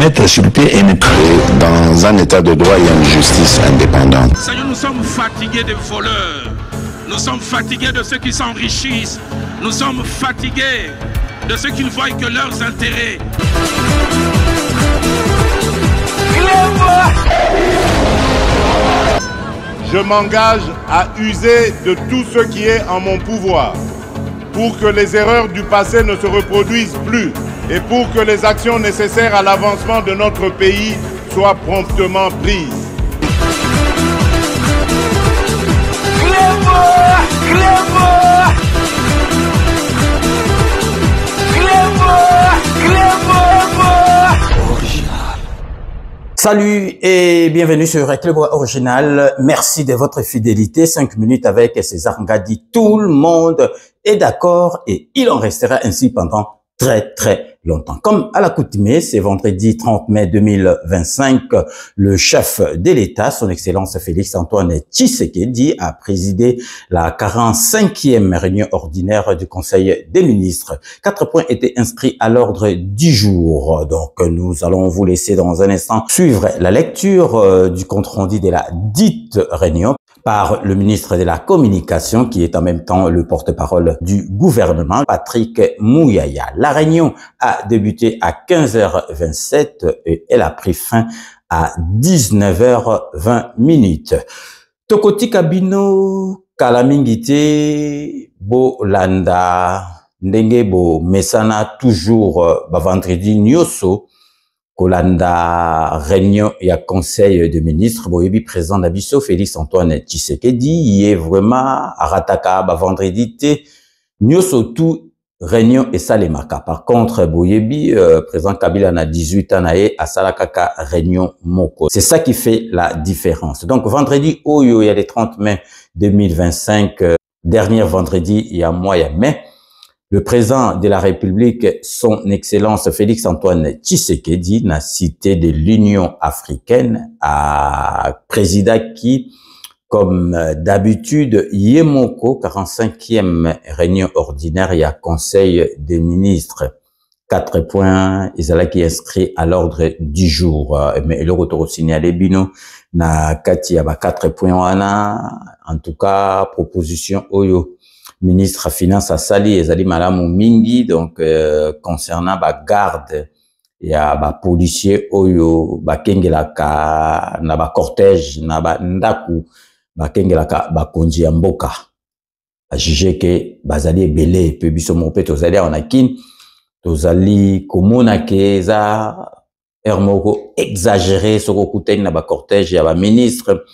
mettre sur le pied et dans un état de droit, il y a une justice indépendante. Seigneur, nous sommes fatigués des voleurs. Nous sommes fatigués de ceux qui s'enrichissent. Nous sommes fatigués de ceux qui ne voient que leurs intérêts. Je m'engage à user de tout ce qui est en mon pouvoir pour que les erreurs du passé ne se reproduisent plus et pour que les actions nécessaires à l'avancement de notre pays soient promptement prises. Salut et bienvenue sur Clébois Original. Merci de votre fidélité. 5 minutes avec César Ngadi. Tout le monde est d'accord et il en restera ainsi pendant très longtemps. Comme à l'accoutumée, c'est vendredi 30 mai 2025, le chef de l'État, son Excellence Félix Antoine Tshisekedi, a présidé la 45e réunion ordinaire du Conseil des ministres. 4 points étaient inscrits à l'ordre du jour. Donc, nous allons vous laisser dans un instant suivre la lecture du compte-rendu de la dite réunion par le ministre de la Communication, qui est en même temps le porte-parole du gouvernement, Patrick Muyaya. La réunion a débuté à 15h27 et elle a pris fin à 19h20. Tokoti Kabino Kalamingite Bolanda Ndenge Bo Mesana toujours vendredi Nyoso Kolanda réunion et à conseil de ministres boyebi président d'Abisso Félix Antoine Tshisekedi y est vraiment à rataka vendredi té Nyoso tout réunion et salemaka. Par contre boyebi président Kabila na 18 ans nae à salakaka réunion moko. C'est ça qui fait la différence. Donc vendredi oyo il y a les 30 mai 2025 dernier vendredi il y a mois il y a mai. Le président de la République, son Excellence Félix Antoine Tshisekedi, n'a cité de l'Union africaine à président qui, comme d'habitude, Yemoko, 45e réunion ordinaire, il y a Conseil des ministres. 4 points, ils qui inscrit à l'ordre du jour. Mais le retour signalé bino na kati ya ba 4 points wana, en tout cas proposition oyo. Ministre Finance Asali ezali malamu mingi donc concernant ba garde ya ba policier oyo ba kengelaka na ba cortège na ba ndaku ba kengelaka ba konzi ya mboka a juger que bazali ebele pe biso mope tozali on kin tozali komona ke za ermoko exagéré soko kuteng na ba cortège ya ba ministre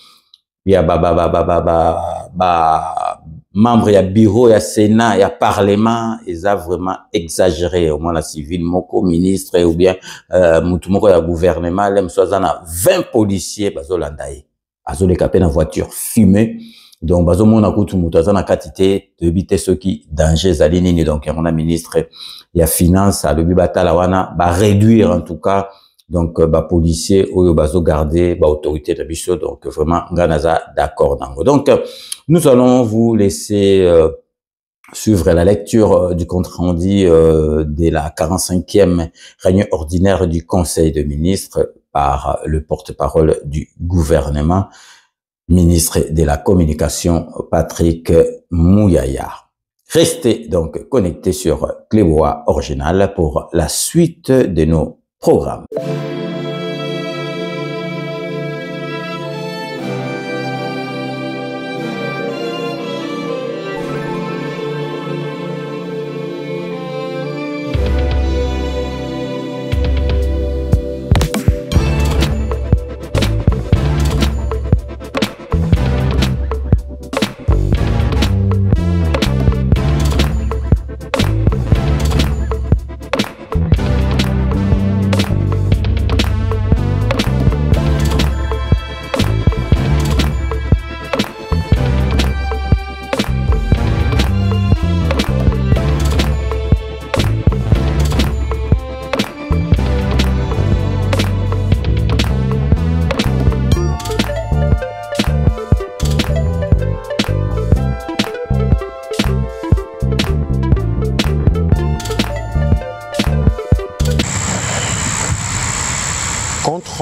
ya membre ya bureau ya Sénat ya parlement ils a vraiment exagéré au moins la civile moko ministre ou bien mutu moko ya gouvernement lem soazana 20 policiers bazolandaye azoleka pe na voiture fumée donc bazomona kutu mutu azana katité de bité ceux qui danger zali nini donc on a ministre ya finance a le batala wana ba réduire en tout cas donc ba policier oyo bazo garder ba autorité de biso donc vraiment nganaza d'accord nango. Donc nous allons vous laisser suivre la lecture du compte rendu de la 45e réunion ordinaire du Conseil des ministres par le porte-parole du gouvernement, ministre de la Communication Patrick Muyaya. Restez donc connectés sur Clébois Original pour la suite de nos programme.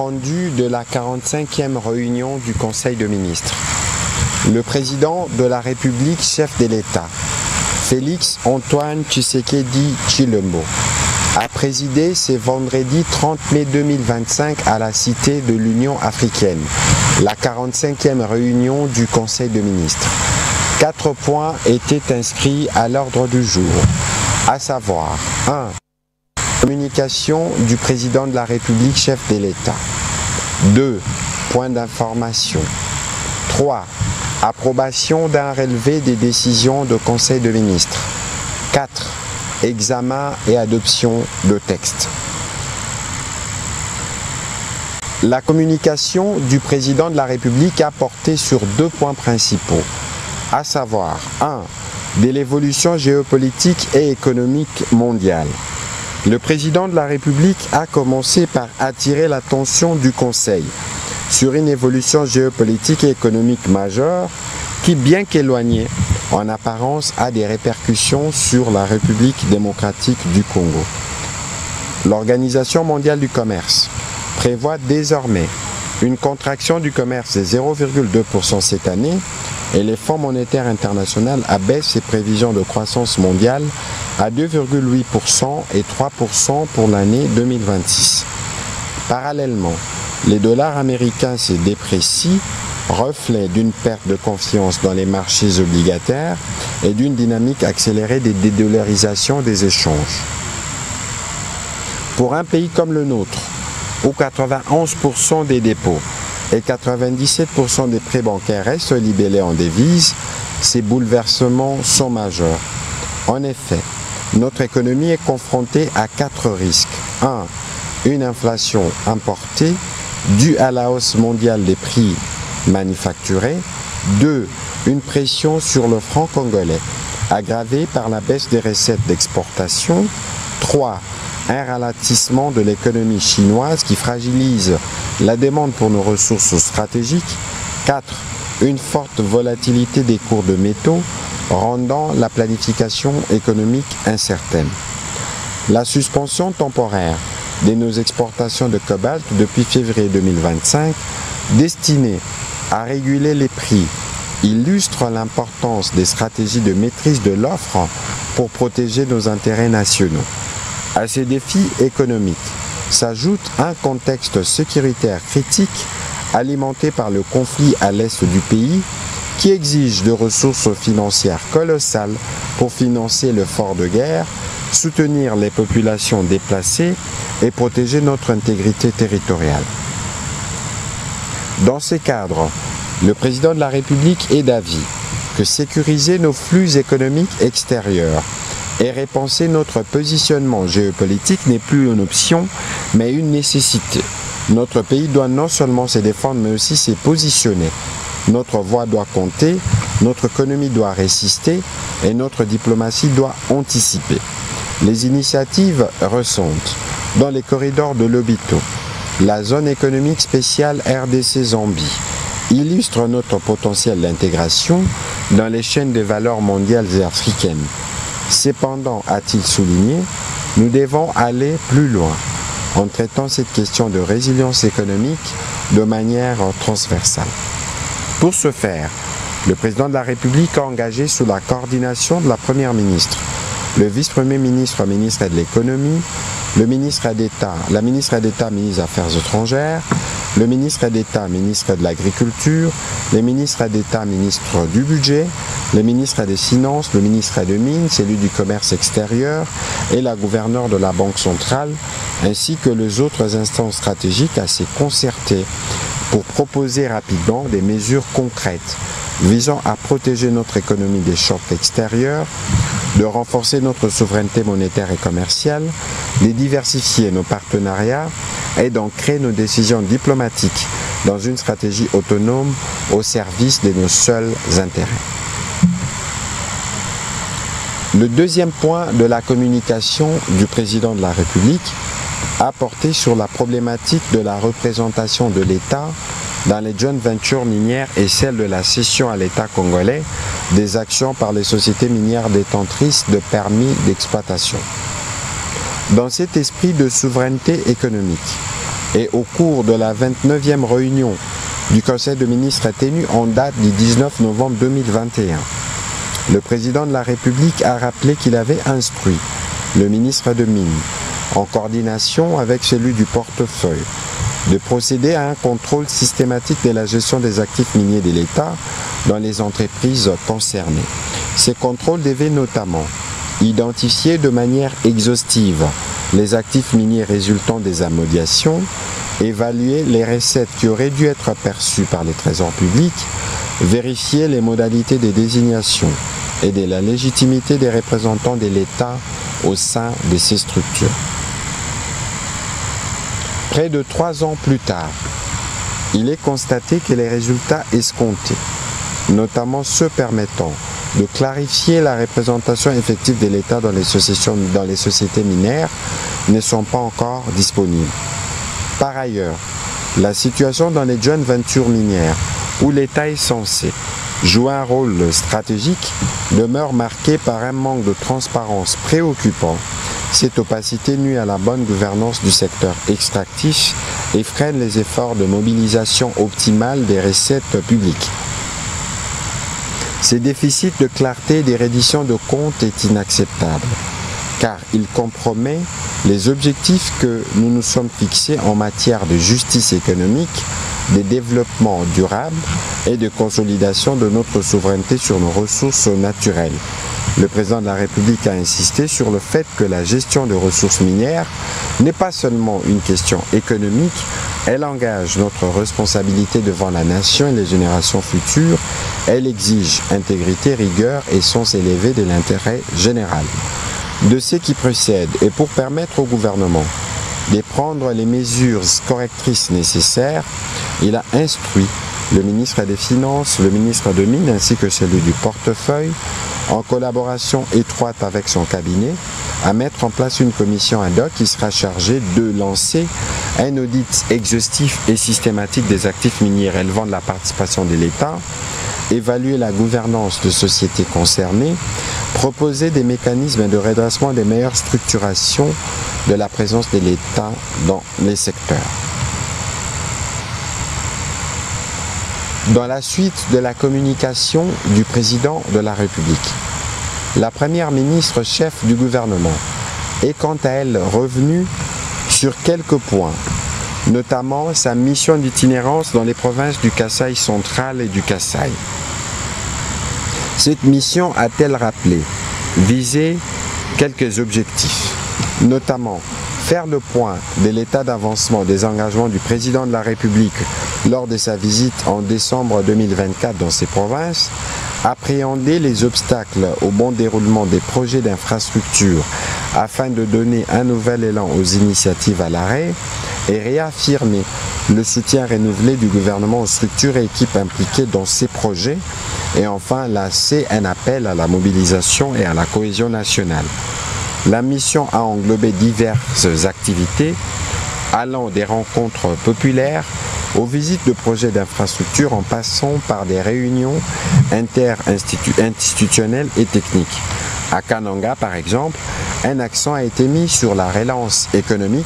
rendu de la 45e réunion du Conseil de ministres. Le président de la République, chef de l'État, Félix Antoine Tshisekedi Tshilombo, a présidé ce vendredi 30 mai 2025 à la Cité de l'Union africaine, la 45e réunion du Conseil de ministres. 4 points étaient inscrits à l'ordre du jour, à savoir 1. Communication du président de la République, chef de l'État. 2. Point d'information. 3. Approbation d'un relevé des décisions de Conseil de ministres. 4. Examen et adoption de textes. La communication du président de la République a porté sur 2 points principaux, à savoir 1. De l'évolution géopolitique et économique mondiale. Le président de la République a commencé par attirer l'attention du Conseil sur une évolution géopolitique et économique majeure qui, bien qu'éloignée, en apparence a des répercussions sur la République démocratique du Congo. L'Organisation mondiale du commerce prévoit désormais une contraction du commerce de 0,2% cette année et le Fonds monétaire international abaisse ses prévisions de croissance mondiale à 2,8% et 3% pour l'année 2026. Parallèlement, les dollars américains se déprécient, reflet d'une perte de confiance dans les marchés obligataires et d'une dynamique accélérée des dédollarisations des échanges. Pour un pays comme le nôtre, où 91% des dépôts et 97% des prêts bancaires restent libellés en devises, ces bouleversements sont majeurs. En effet, notre économie est confrontée à 4 risques. 1. Une inflation importée due à la hausse mondiale des prix manufacturés. 2. Une pression sur le franc congolais, aggravée par la baisse des recettes d'exportation. 3. Un ralentissement de l'économie chinoise qui fragilise la demande pour nos ressources stratégiques. 4. Une forte volatilité des cours de métaux, rendant la planification économique incertaine. La suspension temporaire de nos exportations de cobalt depuis février 2025, destinée à réguler les prix, illustre l'importance des stratégies de maîtrise de l'offre pour protéger nos intérêts nationaux. À ces défis économiques s'ajoute un contexte sécuritaire critique alimenté par le conflit à l'est du pays qui exige de ressources financières colossales pour financer l'effort de guerre, soutenir les populations déplacées et protéger notre intégrité territoriale. Dans ces cadres, le président de la République est d'avis que sécuriser nos flux économiques extérieurs et repenser notre positionnement géopolitique n'est plus une option, mais une nécessité. Notre pays doit non seulement se défendre, mais aussi se positionner. Notre voix doit compter, notre économie doit résister et notre diplomatie doit anticiper. Les initiatives récentes dans les corridors de Lobito, la zone économique spéciale RDC-Zambie, illustrent notre potentiel d'intégration dans les chaînes de valeur mondiales et africaines. Cependant, a-t-il souligné, nous devons aller plus loin en traitant cette question de résilience économique de manière transversale. Pour ce faire, le président de la République a engagé sous la coordination de la Première ministre, le vice-premier ministre, ministre de l'économie, le ministre d'État, la ministre d'État, ministre des Affaires étrangères, le ministre d'État, ministre de l'Agriculture, le ministre d'État, ministre du Budget, le ministre des Finances, le ministre des Mines, celui du Commerce extérieur et la gouverneure de la Banque centrale, ainsi que les autres instances stratégiques à se concerter pour proposer rapidement des mesures concrètes visant à protéger notre économie des chocs extérieurs, de renforcer notre souveraineté monétaire et commerciale, de diversifier nos partenariats et d'ancrer nos décisions diplomatiques dans une stratégie autonome au service de nos seuls intérêts. Le deuxième point de la communication du président de la République a porté sur la problématique de la représentation de l'État dans les joint ventures minières et celle de la cession à l'État congolais des actions par les sociétés minières détentrices de permis d'exploitation. Dans cet esprit de souveraineté économique, et au cours de la 29e réunion du Conseil de ministres tenu en date du 19 novembre 2021. Le président de la République a rappelé qu'il avait instruit le ministre de Mines, en coordination avec celui du portefeuille, de procéder à un contrôle systématique de la gestion des actifs miniers de l'État dans les entreprises concernées. Ces contrôles devaient notamment identifier de manière exhaustive les actifs miniers résultant des amodiations, évaluer les recettes qui auraient dû être perçues par les trésors publics, vérifier les modalités de désignation et de la légitimité des représentants de l'État au sein de ces structures. Près de 3 ans plus tard, il est constaté que les résultats escomptés, notamment ceux permettant de clarifier la représentation effective de l'État dans les sociétés minières, ne sont pas encore disponibles. Par ailleurs, la situation dans les joint ventures minières, où l'État est censé jouer un rôle stratégique, demeure marquée par un manque de transparence préoccupant. Cette opacité nuit à la bonne gouvernance du secteur extractif et freine les efforts de mobilisation optimale des recettes publiques. Ce déficit de clarté des redditions de comptes est inacceptable, car il compromet les objectifs que nous nous sommes fixés en matière de justice économique, de développement durable et de consolidation de notre souveraineté sur nos ressources naturelles. Le président de la République a insisté sur le fait que la gestion de ressources minières n'est pas seulement une question économique, elle engage notre responsabilité devant la nation et les générations futures, elle exige intégrité, rigueur et sens élevé de l'intérêt général. De ce qui précède et pour permettre au gouvernement de prendre les mesures correctrices nécessaires, il a instruit le ministre des Finances, le ministre de Mines ainsi que celui du portefeuille, en collaboration étroite avec son cabinet, à mettre en place une commission ad hoc qui sera chargée de lancer un audit exhaustif et systématique des actifs miniers relevant de la participation de l'État, évaluer la gouvernance de sociétés concernées, proposer des mécanismes de redressement des meilleures structurations de la présence de l'État dans les secteurs. Dans la suite de la communication du président de la République, la première ministre chef du gouvernement est quant à elle revenue sur quelques points, notamment sa mission d'itinérance dans les provinces du Kasaï central et du Kasaï. Cette mission a-t-elle rappelé, visé quelques objectifs, notamment faire le point de l'état d'avancement des engagements du président de la République lors de sa visite en décembre 2024 dans ces provinces, appréhender les obstacles au bon déroulement des projets d'infrastructure afin de donner un nouvel élan aux initiatives à l'arrêt et réaffirmer le soutien renouvelé du gouvernement aux structures et équipes impliquées dans ces projets et enfin lancer un appel à la mobilisation et à la cohésion nationale. La mission a englobé diverses activités allant des rencontres populaires aux visites de projets d'infrastructure en passant par des réunions interinstitutionnelles et techniques. À Kananga, par exemple, un accent a été mis sur la relance économique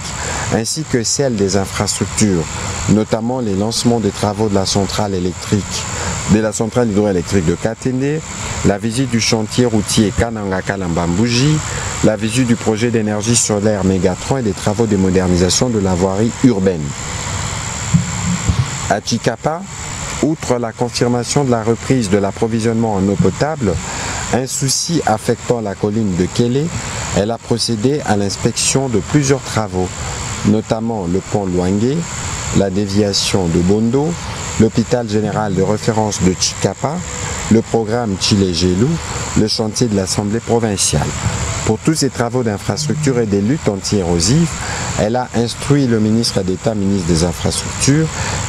ainsi que celle des infrastructures, notamment les lancements des travaux de la centrale hydroélectrique de Katende, la visite du chantier routier Kananga-Kalambambouji, la visite du projet d'énergie solaire Mégatron et des travaux de modernisation de la voirie urbaine. À Chikapa, outre la confirmation de la reprise de l'approvisionnement en eau potable, un souci affectant la colline de Kélé, elle a procédé à l'inspection de plusieurs travaux, notamment le pont Luangue, la déviation de Bondo, l'hôpital général de référence de Chikapa, le programme Chile-Gelou, le chantier de l'Assemblée provinciale. Pour tous ces travaux d'infrastructure et des luttes anti-érosives, elle a instruit le ministre d'État, ministre des Infrastructures,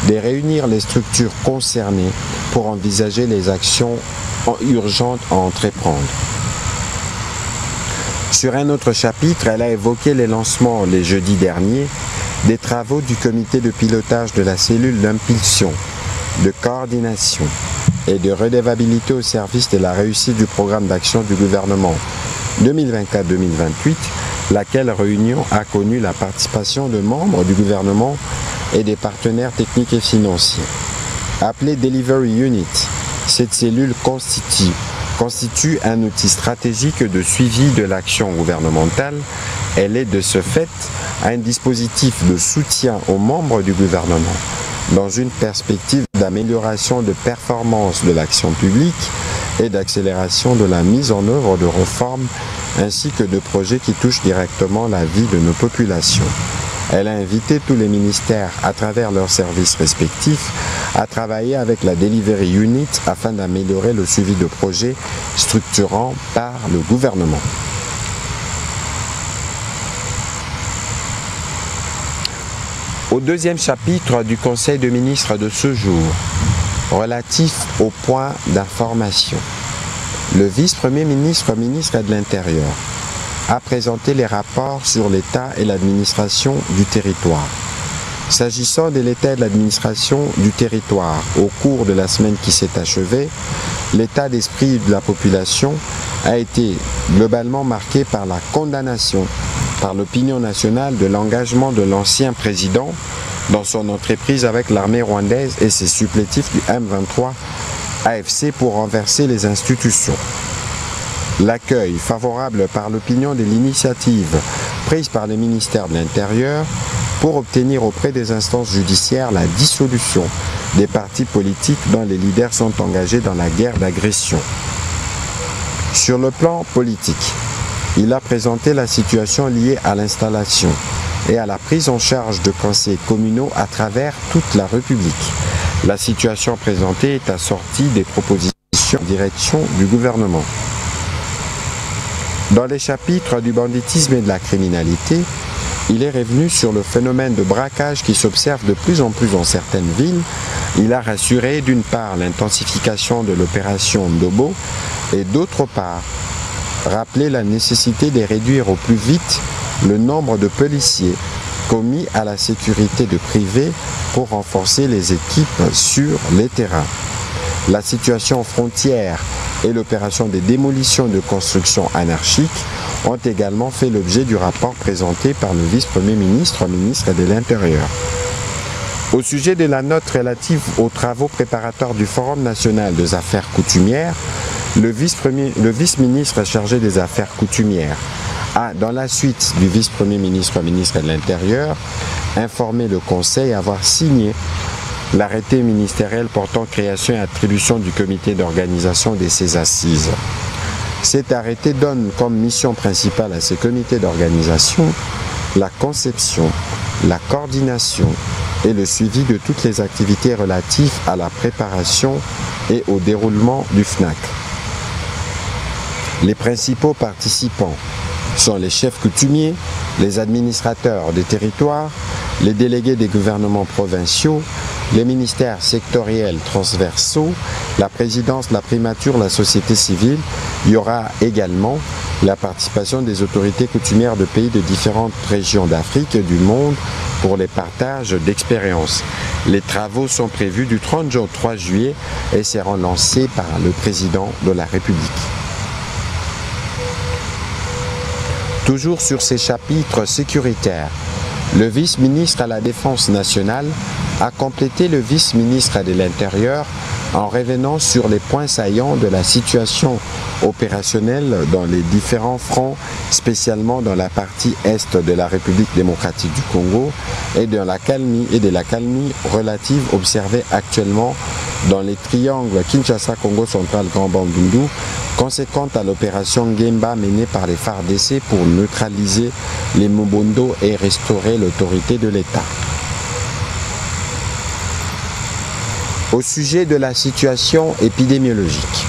de réunir les structures concernées pour envisager les actions urgentes à entreprendre. Sur un autre chapitre, elle a évoqué les lancements, les jeudis derniers, des travaux du comité de pilotage de la cellule d'impulsion, de coordination et de redevabilité au service de la réussite du programme d'action du gouvernement 2024-2028, laquelle réunion a connu la participation de membres du gouvernement et des partenaires techniques et financiers. Appelée Delivery Unit, cette cellule constitue un outil stratégique de suivi de l'action gouvernementale. Elle est de ce fait un dispositif de soutien aux membres du gouvernement dans une perspective d'amélioration de performance de l'action publique et d'accélération de la mise en œuvre de réformes ainsi que de projets qui touchent directement la vie de nos populations. Elle a invité tous les ministères à travers leurs services respectifs à travailler avec la Delivery Unit afin d'améliorer le suivi de projets structurants par le gouvernement. Au deuxième chapitre du Conseil de ministres de ce jour, relatif aux points d'information, le vice-premier ministre, ministre de l'Intérieur, a présenté les rapports sur l'État et l'administration du territoire. S'agissant de l'État et de l'administration du territoire, au cours de la semaine qui s'est achevée, l'état d'esprit de la population a été globalement marqué par la condamnation par l'opinion nationale de l'engagement de l'ancien président dans son entreprise avec l'armée rwandaise et ses supplétifs du M23 AFC pour renverser les institutions. L'accueil favorable par l'opinion de l'initiative prise par le ministère de l'Intérieur pour obtenir auprès des instances judiciaires la dissolution des partis politiques dont les leaders sont engagés dans la guerre d'agression. Sur le plan politique, il a présenté la situation liée à l'installation et à la prise en charge de conseils communaux à travers toute la République. La situation présentée est assortie des propositions en direction du gouvernement. Dans les chapitres du banditisme et de la criminalité, il est revenu sur le phénomène de braquage qui s'observe de plus en plus dans certaines villes. Il a rassuré d'une part l'intensification de l'opération Ndobo et d'autre part rappelé la nécessité de réduire au plus vite le nombre de policiers commis à la sécurité de privés pour renforcer les équipes sur les terrains. La situation frontière et l'opération des démolitions de constructions anarchiques ont également fait l'objet du rapport présenté par le vice-premier ministre, ministre de l'Intérieur. Au sujet de la note relative aux travaux préparatoires du Forum national des affaires coutumières, le vice-ministre chargé des affaires coutumières a, dans la suite du vice-premier ministre, ministre de l'Intérieur, informé le Conseil avoir signé l'arrêté ministériel portant création et attribution du comité d'organisation de ces assises. Cet arrêté donne comme mission principale à ces comités d'organisation la conception, la coordination et le suivi de toutes les activités relatives à la préparation et au déroulement du FNAC. Les principaux participants sont les chefs coutumiers, les administrateurs des territoires, les délégués des gouvernements provinciaux, les ministères sectoriels transversaux, la présidence, la primature, la société civile. Il y aura également la participation des autorités coutumières de pays de différentes régions d'Afrique et du monde pour les partages d'expériences. Les travaux sont prévus du 30 au 3 juillet et seront lancés par le président de la République. Toujours sur ces chapitres sécuritaires, le vice-ministre à la Défense nationale a complété le vice-ministre de l'Intérieur en revenant sur les points saillants de la situation opérationnelle dans les différents fronts, spécialement dans la partie est de la République démocratique du Congo et de la calmie relative observée actuellement dans les triangles Kinshasa-Congo central-Grand Bandundu, conséquente à l'opération Ngemba menée par les FARDC pour neutraliser les Mobondo et restaurer l'autorité de l'État. Au sujet de la situation épidémiologique,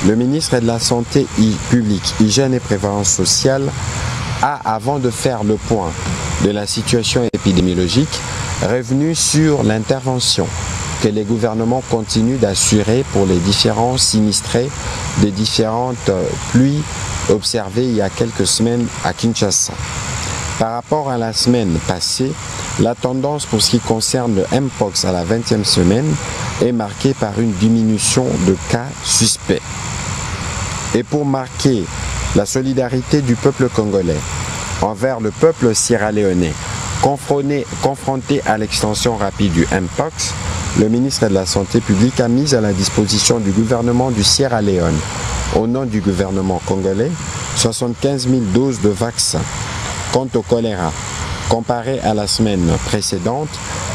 le ministre de la Santé publique, Hygiène et Prévoyance sociale a, avant de faire le point de la situation épidémiologique, revenu sur l'intervention que les gouvernements continuent d'assurer pour les différents sinistrés des différentes pluies observées il y a quelques semaines à Kinshasa. Par rapport à la semaine passée, la tendance pour ce qui concerne le Mpox à la 20e semaine est marquée par une diminution de cas suspects. Et pour marquer la solidarité du peuple congolais envers le peuple sierra-léonais Confronté à l'extension rapide du Mpox, le ministre de la Santé publique a mis à la disposition du gouvernement du Sierra Leone, au nom du gouvernement congolais, 75 000 doses de vaccins. Quant au choléra, comparé à la semaine précédente,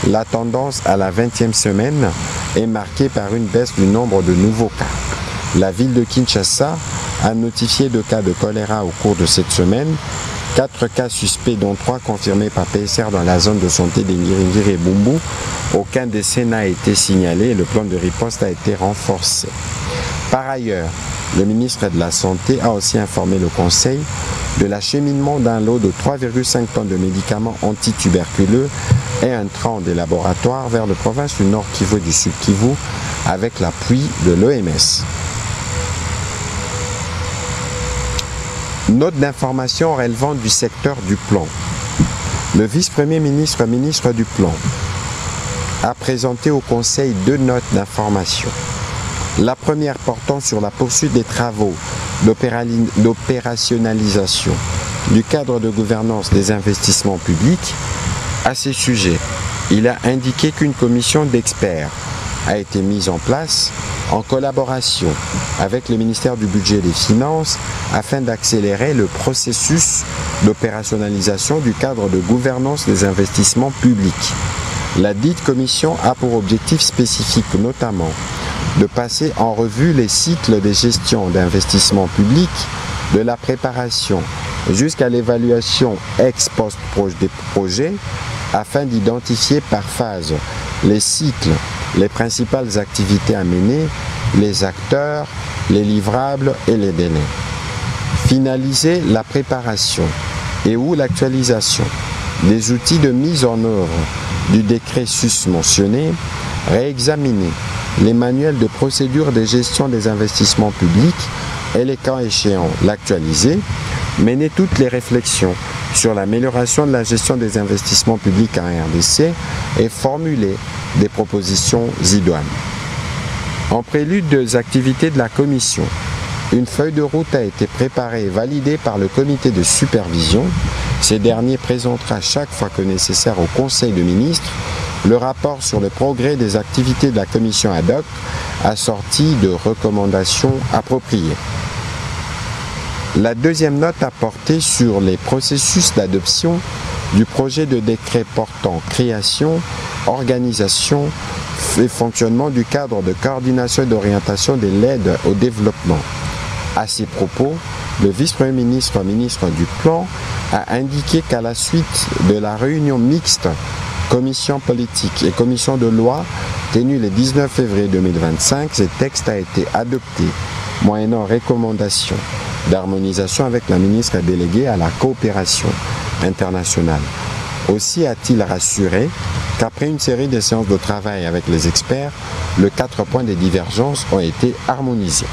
la tendance à la 20e semaine est marquée par une baisse du nombre de nouveaux cas. La ville de Kinshasa a notifié 2 cas de choléra au cours de cette semaine, 4 cas suspects dont 3 confirmés par PSR dans la zone de santé des Ngiringiri et Bumbu. Aucun décès n'a été signalé et le plan de riposte a été renforcé. Par ailleurs, le ministre de la Santé a aussi informé le Conseil de l'acheminement d'un lot de 3,5 tonnes de médicaments antituberculeux et un train des laboratoires vers les provinces du Nord Kivu et du Sud Kivu avec l'appui de l'OMS. Note d'information relevant du secteur du plan. Le vice-premier ministre, ministre du plan, a présenté au Conseil 2 notes d'information. La première portant sur la poursuite des travaux d'opérationnalisation du cadre de gouvernance des investissements publics. À ce sujet, il a indiqué qu'une commission d'experts a été mise en place en collaboration avec le ministère du Budget et des Finances afin d'accélérer le processus d'opérationnalisation du cadre de gouvernance des investissements publics. La dite commission a pour objectif spécifique notamment de passer en revue les cycles de gestion d'investissement public, de la préparation jusqu'à l'évaluation ex post des projets, afin d'identifier par phase les cycles, les principales activités à mener, les acteurs, les livrables et les délais. Finaliser la préparation et ou l'actualisation des outils de mise en œuvre du décret susmentionné, réexaminer les manuels de procédure de gestion des investissements publics et les cas échéants l'actualiser, mener toutes les réflexions sur l'amélioration de la gestion des investissements publics en RDC et formuler des propositions idoines. En prélude des activités de la Commission, une feuille de route a été préparée et validée par le comité de supervision. Ces derniers présentera chaque fois que nécessaire au Conseil de ministres le rapport sur le progrès des activités de la Commission ad hoc assorti de recommandations appropriées. La deuxième note a porté sur les processus d'adoption du projet de décret portant création, organisation et fonctionnement du cadre de coordination et d'orientation de l'aide au développement. À ces propos, le vice-premier ministre, ministre du Plan, a indiqué qu'à la suite de la réunion mixte commission politique et commission de loi tenue le 19 février 2025, ce texte a été adopté moyennant recommandation d'harmonisation avec la ministre déléguée à la coopération internationale. Aussi a-t-il rassuré qu'après une série de séances de travail avec les experts, les 4 points de divergence ont été harmonisés.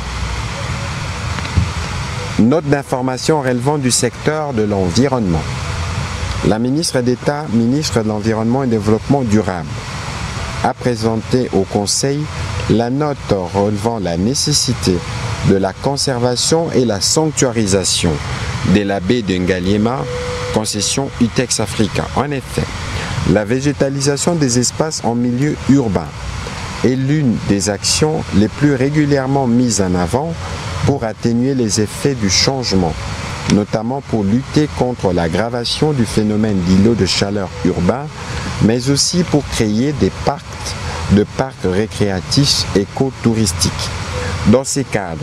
Note d'information relevant du secteur de l'environnement. La ministre d'État, ministre de l'Environnement et du Développement durable, a présenté au Conseil la note relevant la nécessité de la conservation et la sanctuarisation de la baie de Ngaliema, concession UTEX Africa. En effet, la végétalisation des espaces en milieu urbain est l'une des actions les plus régulièrement mises en avant pour atténuer les effets du changement, notamment pour lutter contre l'aggravation du phénomène d'îlots de chaleur urbain, mais aussi pour créer des parcs récréatifs écotouristiques. Dans ces cadres,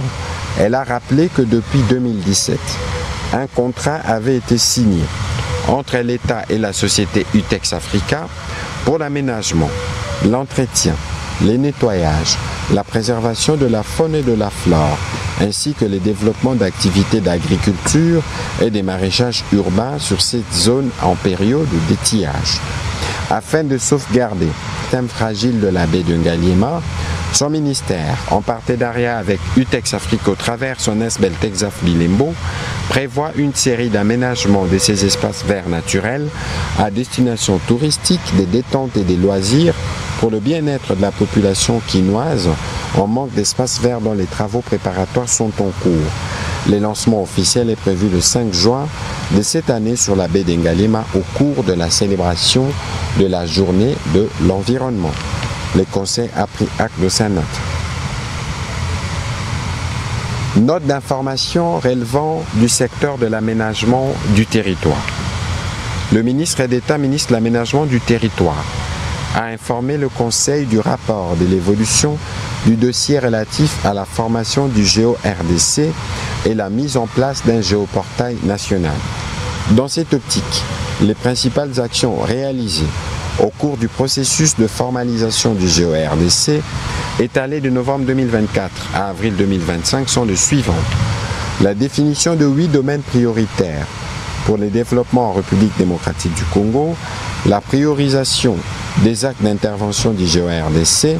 elle a rappelé que depuis 2017, un contrat avait été signé entre l'État et la société UTEX Africa pour l'aménagement, l'entretien, les nettoyages, la préservation de la faune et de la flore, ainsi que le développement d'activités d'agriculture et des maraîchages urbains sur cette zone en période d'étiage. Afin de sauvegarder le thème fragile de la baie de Ngaliema, son ministère, en partenariat avec UTEX Africa au travers son Beltexaf Bilembo, prévoit une série d'aménagements de ces espaces verts naturels à destination touristique, des détentes et des loisirs pour le bien-être de la population quinoise en manque d'espaces verts dont les travaux préparatoires sont en cours. Le lancement officiel est prévu le 5 juin de cette année sur la baie d'Engalema au cours de la célébration de la journée de l'environnement. Le Conseil a pris acte de sa note. Note d'information relevant du secteur de l'aménagement du territoire. Le ministre d'État, ministre de l'aménagement du territoire, a informé le Conseil du rapport de l'évolution du dossier relatif à la formation du GEO-RDC et la mise en place d'un géoportail national. Dans cette optique, les principales actions réalisées au cours du processus de formalisation du GEO-RDC étalé de novembre 2024 à avril 2025 sont les suivantes. La définition de 8 domaines prioritaires pour le développement en République démocratique du Congo, la priorisation des actes d'intervention du GEO-RDC,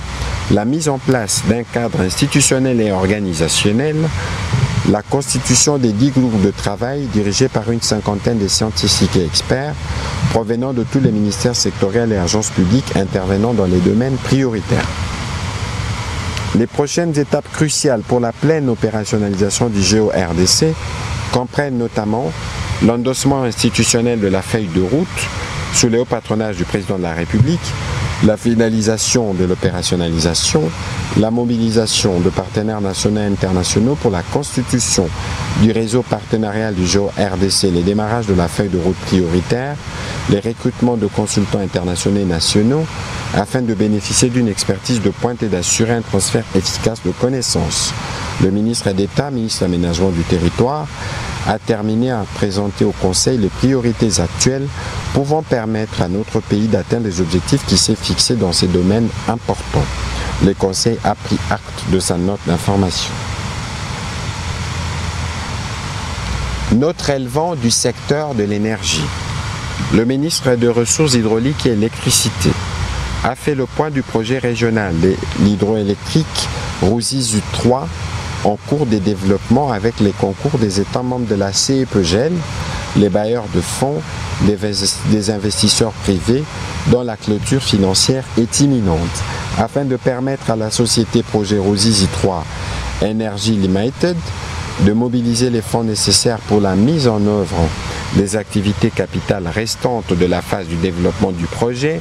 la mise en place d'un cadre institutionnel et organisationnel, la constitution des 10 groupes de travail dirigés par une cinquantaine de scientifiques et experts provenant de tous les ministères sectoriels et agences publiques intervenant dans les domaines prioritaires. Les prochaines étapes cruciales pour la pleine opérationnalisation du GEO-RDC comprennent notamment l'endossement institutionnel de la feuille de route sous le haut patronage du président de la République, la finalisation de l'opérationnalisation, la mobilisation de partenaires nationaux et internationaux pour la constitution du réseau partenarial du GEO-RDC, les démarrages de la feuille de route prioritaire, les recrutements de consultants internationaux et nationaux afin de bénéficier d'une expertise de pointe et d'assurer un transfert efficace de connaissances. Le ministre d'État, ministre de l'Aménagement du Territoire, a terminé à présenter au Conseil les priorités actuelles pouvant permettre à notre pays d'atteindre les objectifs qui s'est fixés dans ces domaines importants. Le Conseil a pris acte de sa note d'information. Note relevant du secteur de l'énergie. Le ministre des Ressources hydrauliques et électricité a fait le point du projet régional de l'hydroélectrique Ruzizi 3 en cours de développement avec les concours des États membres de la CEPGL, les bailleurs de fonds, des investisseurs privés dont la clôture financière est imminente, afin de permettre à la société projet Ruzizi 3 Energy Limited de mobiliser les fonds nécessaires pour la mise en œuvre des activités capitales restantes de la phase du développement du projet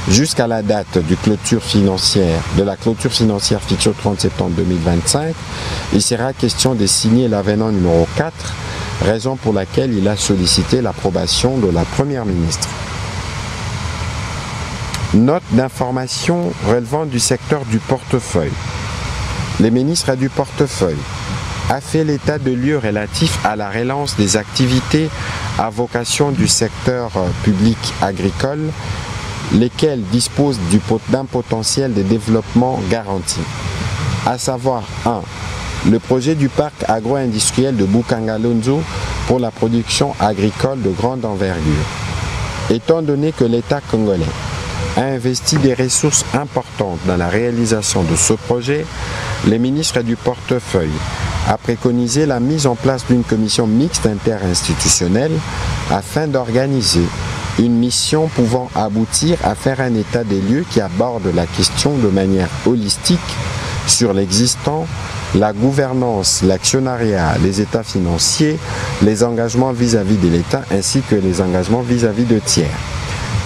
jusqu'à la date de la clôture financière fixée au 30 septembre 2025. Il sera question de signer l'avenant numéro 4, raison pour laquelle il a sollicité l'approbation de la Première ministre. Note d'information relevant du secteur du portefeuille. Le ministre du portefeuille a fait l'état de lieu relatif à la relance des activités à vocation du secteur public agricole, lesquelles disposent d'un potentiel de développement garanti. À savoir 1. Le projet du parc agro-industriel de Bukangalonzo pour la production agricole de grande envergure. Étant donné que l'État congolais a investi des ressources importantes dans la réalisation de ce projet, le ministre du portefeuille a préconisé la mise en place d'une commission mixte interinstitutionnelle afin d'organiser une mission pouvant aboutir à faire un état des lieux qui aborde la question de manière holistique sur l'existant, la gouvernance, l'actionnariat, les états financiers, les engagements vis-à-vis de l'État ainsi que les engagements vis-à-vis de tiers.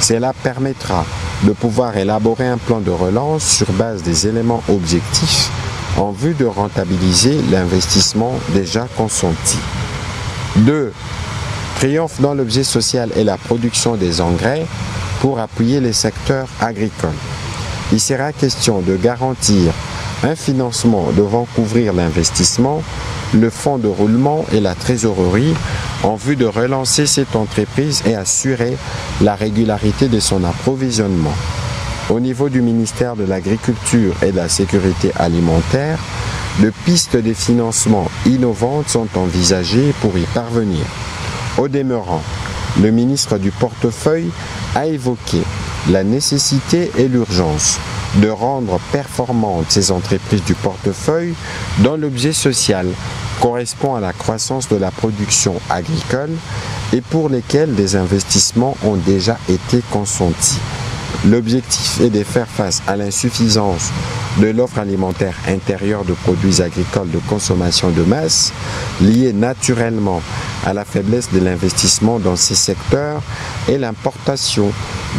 Cela permettra de pouvoir élaborer un plan de relance sur base des éléments objectifs en vue de rentabiliser l'investissement déjà consenti. 2. Triomphe dans l'objet social et la production des engrais pour appuyer les secteurs agricoles. Il sera question de garantir un financement devant couvrir l'investissement, le fonds de roulement et la trésorerie en vue de relancer cette entreprise et assurer la régularité de son approvisionnement. Au niveau du ministère de l'Agriculture et de la Sécurité alimentaire, de pistes de financement innovantes sont envisagées pour y parvenir. Au demeurant, le ministre du portefeuille a évoqué la nécessité et l'urgence de rendre performantes ces entreprises du portefeuille dont l'objet social correspond à la croissance de la production agricole et pour lesquelles des investissements ont déjà été consentis. L'objectif est de faire face à l'insuffisance de l'offre alimentaire intérieure de produits agricoles de consommation de masse, liée naturellement à la faiblesse de l'investissement dans ces secteurs et l'importation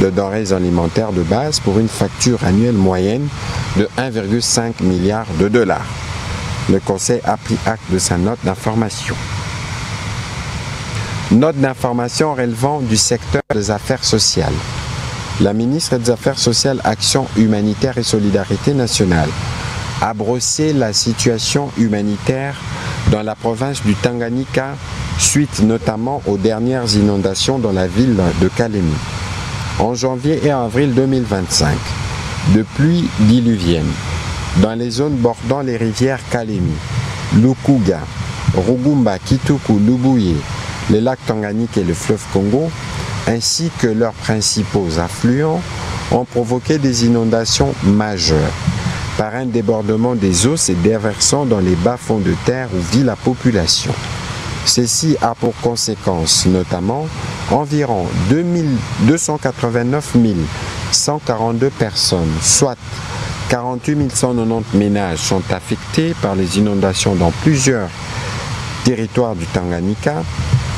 de denrées alimentaires de base pour une facture annuelle moyenne de 1,5 milliard de dollars. Le Conseil a pris acte de sa note d'information. Note d'information relevant du secteur des affaires sociales. La ministre des Affaires sociales, Action humanitaire et solidarité nationale a brossé la situation humanitaire dans la province du Tanganyika suite notamment aux dernières inondations dans la ville de Kalemi. En janvier et avril 2025, de pluies diluviennes dans les zones bordant les rivières Kalemi, Lukuga, Rugumba, Kituku, Lubuye, les lacs Tanganyika et le fleuve Congo, ainsi que leurs principaux affluents, ont provoqué des inondations majeures par un débordement des eaux se déversant dans les bas-fonds de terre où vit la population. Ceci a pour conséquence notamment environ 289 142 personnes, soit 48 190 ménages sont affectés par les inondations dans plusieurs territoires du Tanganyika.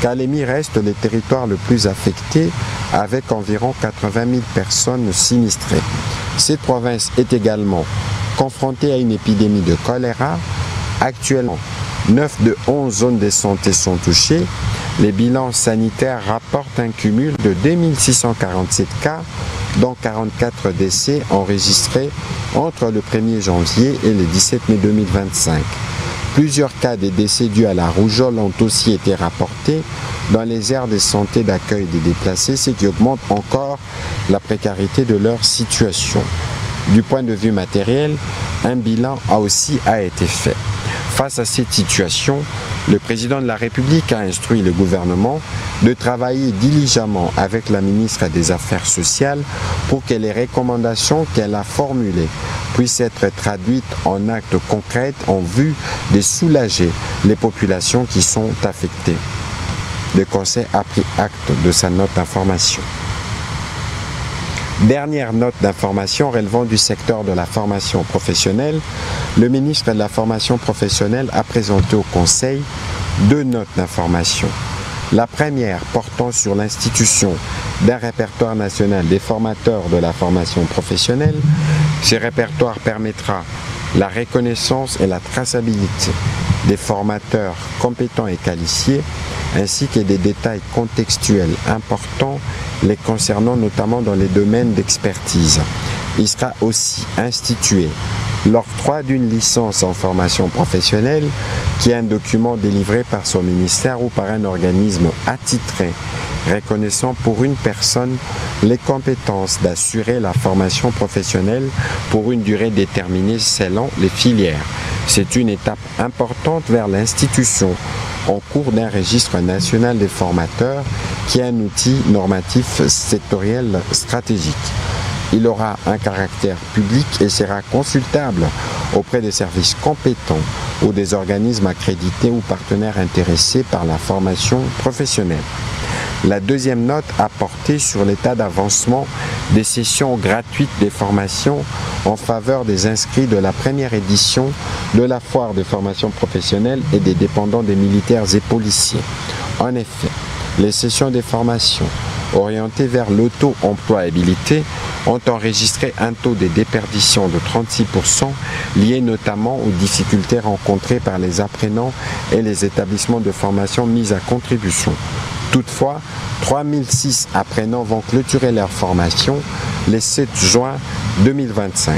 Kalemi reste le territoire le plus affecté avec environ 80 000 personnes sinistrées. Cette province est également confrontée à une épidémie de choléra. Actuellement, 9 de 11 zones de santé sont touchées. Les bilans sanitaires rapportent un cumul de 2647 cas, dont 44 décès enregistrés entre le 1er janvier et le 17 mai 2025. Plusieurs cas de décès dus à la rougeole ont aussi été rapportés dans les aires de santé d'accueil des déplacés, ce qui augmente encore la précarité de leur situation. Du point de vue matériel, un bilan a été fait. Face à cette situation, le président de la République a instruit le gouvernement de travailler diligemment avec la ministre des Affaires sociales pour que les recommandations qu'elle a formulées puissent être traduites en actes concrets en vue de soulager les populations qui sont affectées. Le Conseil a pris acte de sa note d'information. Dernière note d'information relevant du secteur de la formation professionnelle, le ministre de la formation professionnelle a présenté au Conseil 2 notes d'information. La première portant sur l'institution d'un répertoire national des formateurs de la formation professionnelle. Ce répertoire permettra la reconnaissance et la traçabilité des formateurs compétents et qualifiés, ainsi que des détails contextuels importants les concernant notamment dans les domaines d'expertise. Il sera aussi institué l'octroi d'une licence en formation professionnelle, qui est un document délivré par son ministère ou par un organisme attitré, reconnaissant pour une personne les compétences d'assurer la formation professionnelle pour une durée déterminée selon les filières. C'est une étape importante vers l'institution en cours d'un registre national des formateurs qui est un outil normatif sectoriel stratégique. Il aura un caractère public et sera consultable auprès des services compétents ou des organismes accrédités ou partenaires intéressés par la formation professionnelle. La deuxième note a porté sur l'état d'avancement des sessions gratuites des formations en faveur des inscrits de la première édition de la foire de formation professionnelle et des dépendants des militaires et policiers. En effet, les sessions des formations orientées vers l'auto-employabilité ont enregistré un taux de déperdition de 36%, lié notamment aux difficultés rencontrées par les apprenants et les établissements de formation mis à contribution. Toutefois, 3006 apprenants vont clôturer leur formation le 7 juin 2025.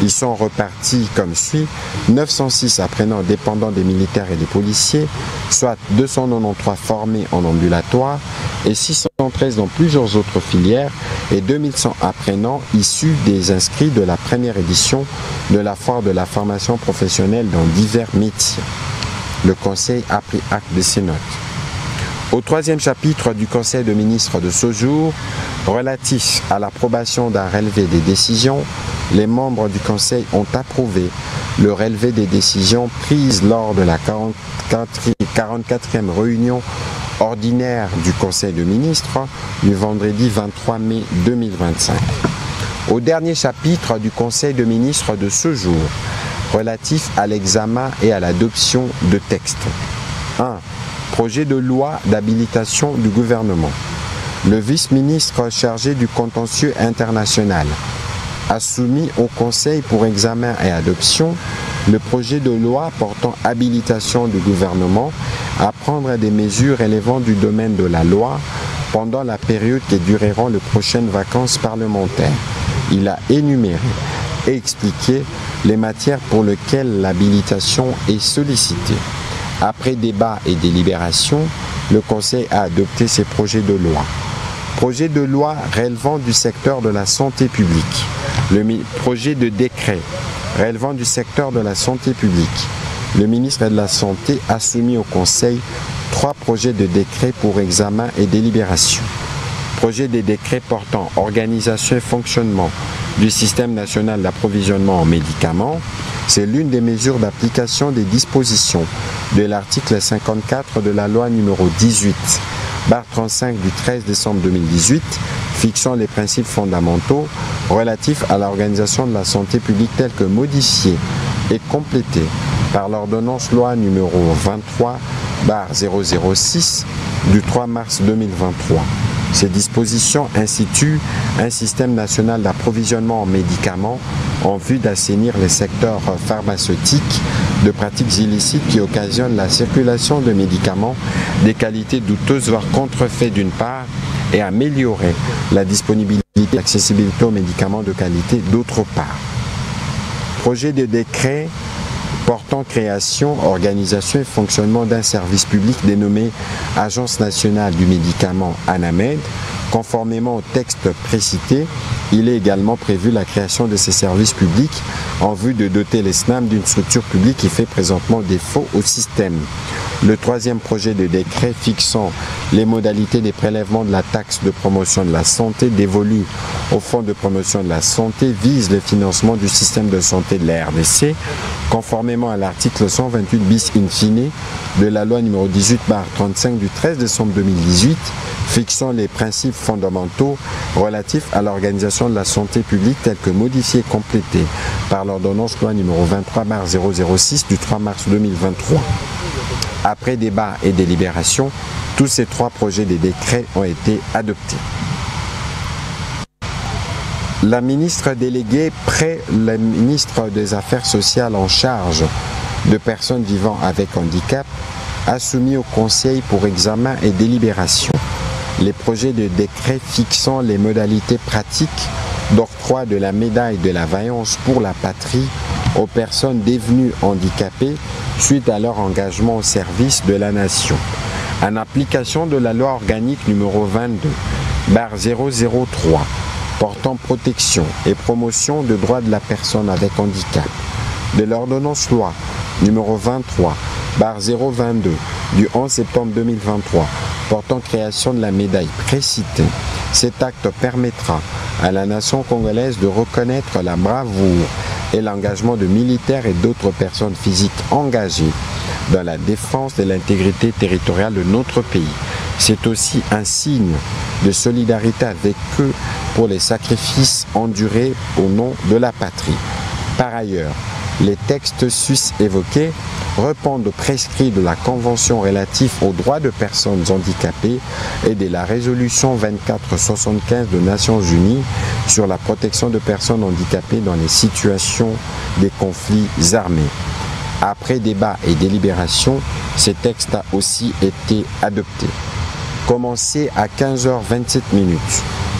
Ils sont repartis comme suit: 906 apprenants dépendants des militaires et des policiers, soit 293 formés en ambulatoire et 613 dans plusieurs autres filières, et 2100 apprenants issus des inscrits de la première édition de la foire de la formation professionnelle dans divers métiers. Le Conseil a pris acte de ces notes. Au troisième chapitre du Conseil de ministres de ce jour, relatif à l'approbation d'un relevé des décisions, les membres du Conseil ont approuvé le relevé des décisions prises lors de la 44e réunion ordinaire du Conseil de ministres du vendredi 23 mai 2025. Au dernier chapitre du Conseil de ministres de ce jour, relatif à l'examen et à l'adoption de textes. 1. projet de loi d'habilitation du gouvernement. Le vice-ministre chargé du contentieux international a soumis au Conseil pour examen et adoption le projet de loi portant habilitation du gouvernement à prendre des mesures relevant du domaine de la loi pendant la période qui dureront les prochaines vacances parlementaires. Il a énuméré et expliqué les matières pour lesquelles l'habilitation est sollicitée. Après débat et délibération, le Conseil a adopté ces projets de loi. Projet de loi relevant du secteur de la santé publique. Le projet de décret relevant du secteur de la santé publique. Le ministre de la Santé a soumis au Conseil 3 projets de décret pour examen et délibération. Projet de décret portant organisation et fonctionnement du système national d'approvisionnement en médicaments. C'est l'une des mesures d'application des dispositions de l'article 54 de la loi numéro 18/35 du 13 décembre 2018 fixant les principes fondamentaux relatifs à l'organisation de la santé publique telle que modifiée et complétée par l'ordonnance loi numéro 23/006 du 3 mars 2023. Ces dispositions instituent un système national d'approvisionnement en médicaments en vue d'assainir les secteurs pharmaceutiques de pratiques illicites qui occasionnent la circulation de médicaments des qualités douteuses voire contrefaits d'une part et améliorer la disponibilité et l'accessibilité aux médicaments de qualité d'autre part. Projet de décret portant création, organisation et fonctionnement d'un service public dénommé Agence nationale du médicament ANAMED. Conformément au texte précité, il est également prévu la création de ces services publics en vue de doter les SNAM d'une structure publique qui fait présentement défaut au système. Le 3e projet de décret fixant les modalités des prélèvements de la taxe de promotion de la santé dévolue au Fonds de promotion de la santé vise le financement du système de santé de la RDC, conformément à l'article 128 bis in fine de la loi numéro 18/35 du 13 décembre 2018, fixant les principes fondamentaux relatifs à l'organisation de la santé publique telle que modifiée et complétée par l'ordonnance loi numéro 23/006 du 3 mars 2023. Après débat et délibération, tous ces 3 projets de décrets ont été adoptés. La ministre déléguée près le ministre des Affaires sociales en charge de personnes vivant avec handicap a soumis au Conseil pour examen et délibération les projets de décret fixant les modalités pratiques d'octroi de la médaille de la vaillance pour la patrie aux personnes devenues handicapées suite à leur engagement au service de la nation. En application de la loi organique numéro 22/003 portant protection et promotion des droits de la personne avec handicap, de l'ordonnance loi numéro 23/022 du 11 septembre 2023 portant création de la médaille précitée, cet acte permettra à la nation congolaise de reconnaître la bravoure et l'engagement de militaires et d'autres personnes physiques engagées dans la défense de l'intégrité territoriale de notre pays. C'est aussi un signe de solidarité avec eux pour les sacrifices endurés au nom de la patrie. Par ailleurs, les textes sus évoqués répondent aux prescrits de la Convention relative aux droits de personnes handicapées et de la résolution 2475 des Nations Unies sur la protection de personnes handicapées dans les situations des conflits armés. Après débat et délibération, ce texte a aussi été adopté. Commencé à 15h27.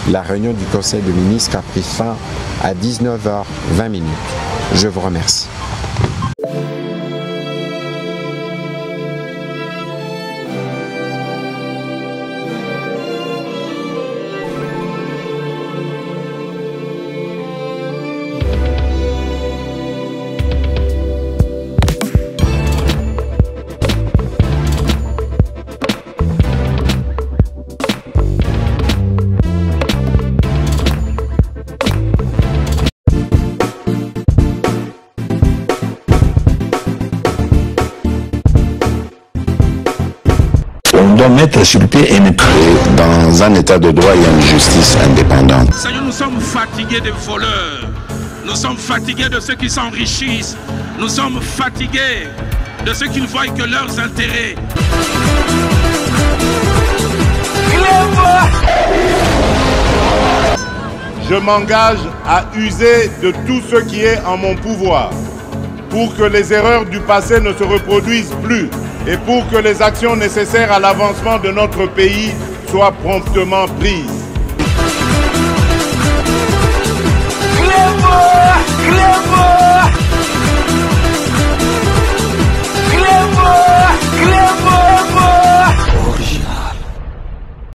La réunion du Conseil des ministres a pris fin à 19h20. Je vous remercie. On doit mettre sur pied et dans un état de droit et une justice indépendante. Seigneur, nous sommes fatigués des voleurs. Nous sommes fatigués de ceux qui s'enrichissent. Nous sommes fatigués de ceux qui ne voient que leurs intérêts. je m'engage à user de tout ce qui est en mon pouvoir pour que les erreurs du passé ne se reproduisent plus et pour que les actions nécessaires à l'avancement de notre pays soient promptement prises. Clément!